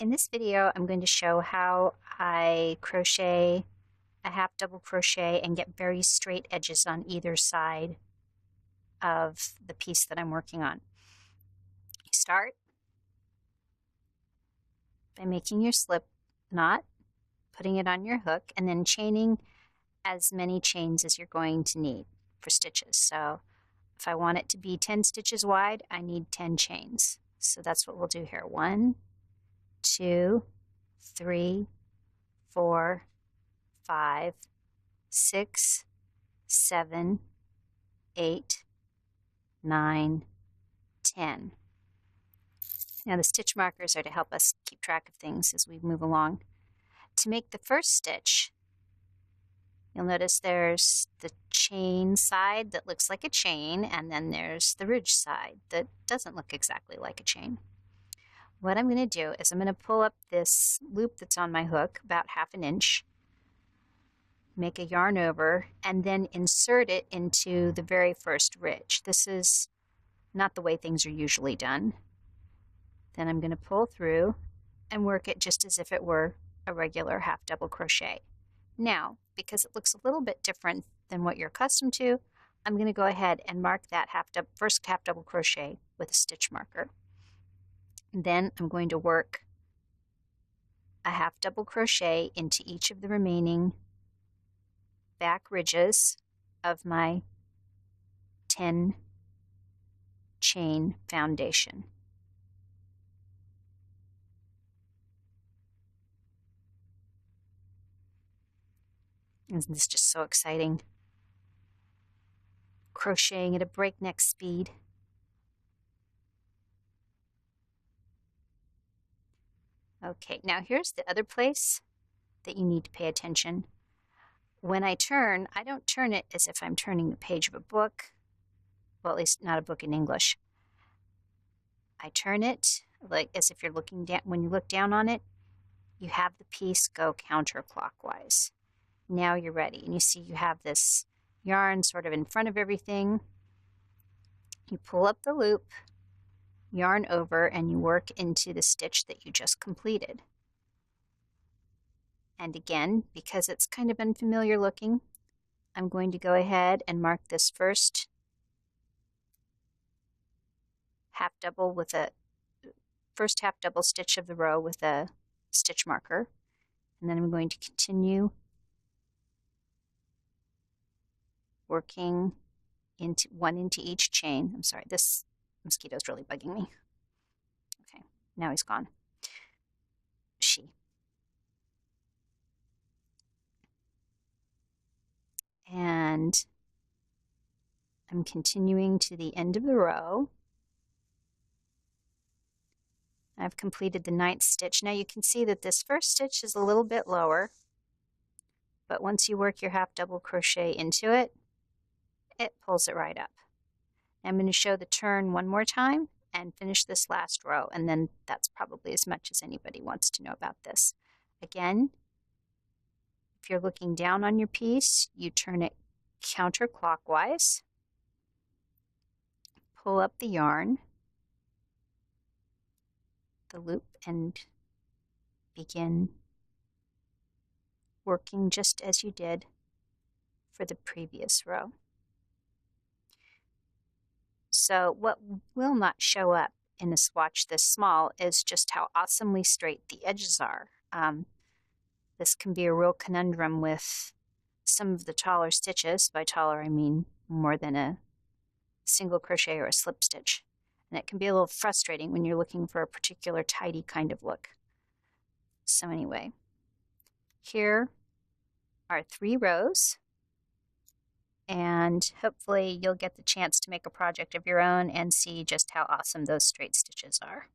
In this video, I'm going to show how I crochet a half double crochet and get very straight edges on either side of the piece that I'm working on. You start by making your slip knot, putting it on your hook, and then chaining as many chains as you're going to need for stitches. So if I want it to be 10 stitches wide, I need 10 chains. So that's what we'll do here. 1, 2, 3, 4, 5, 6, 7, 8, 9, 10. Now the stitch markers are to help us keep track of things as we move along. To make the first stitch, you'll notice there's the chain side that looks like a chain, and then there's the ridge side that doesn't look exactly like a chain. What I'm going to do is I'm going to pull up this loop that's on my hook about 1/2 inch, make a yarn over, and then insert it into the very first ridge. This is not the way things are usually done. Then I'm going to pull through and work it just as if it were a regular half double crochet. Now, because it looks a little bit different than what you're accustomed to, I'm going to go ahead and mark that first half double crochet with a stitch marker. And then I'm going to work a half double crochet into each of the remaining back ridges of my 10 chain foundation. Isn't this just so exciting? Crocheting at a breakneck speed. Okay, now here's the other place that you need to pay attention. When I turn, I don't turn it as if I'm turning the page of a book. Well, at least not a book in English. I turn it like as if you're looking down. When you look down on it, you have the piece go counterclockwise. Now you're ready, and you see you have this yarn sort of in front of everything. You pull up the loop, yarn over, and you work into the stitch that you just completed. And again, because it's kind of unfamiliar looking, I'm going to go ahead and mark this first half double stitch of the row with a stitch marker, and then I'm going to continue working one into each chain. I'm sorry, this mosquito's really bugging me. Okay, now he's gone. And I'm continuing to the end of the row. I've completed the 9th stitch. Now you can see that this first stitch is a little bit lower, but once you work your half double crochet into it, it pulls it right up. I'm going to show the turn one more time and finish this last row, and then that's probably as much as anybody wants to know about this. Again, if you're looking down on your piece, you turn it counterclockwise, pull up the yarn, the loop, and begin working just as you did for the previous row. So what will not show up in a swatch this small is just how awesomely straight the edges are. This can be a real conundrum with some of the taller stitches. By taller, I mean more than a single crochet or a slip stitch. And it can be a little frustrating when you're looking for a particular tidy kind of look. So anyway, here are 3 rows. And hopefully you'll get the chance to make a project of your own and see just how awesome those straight stitches are.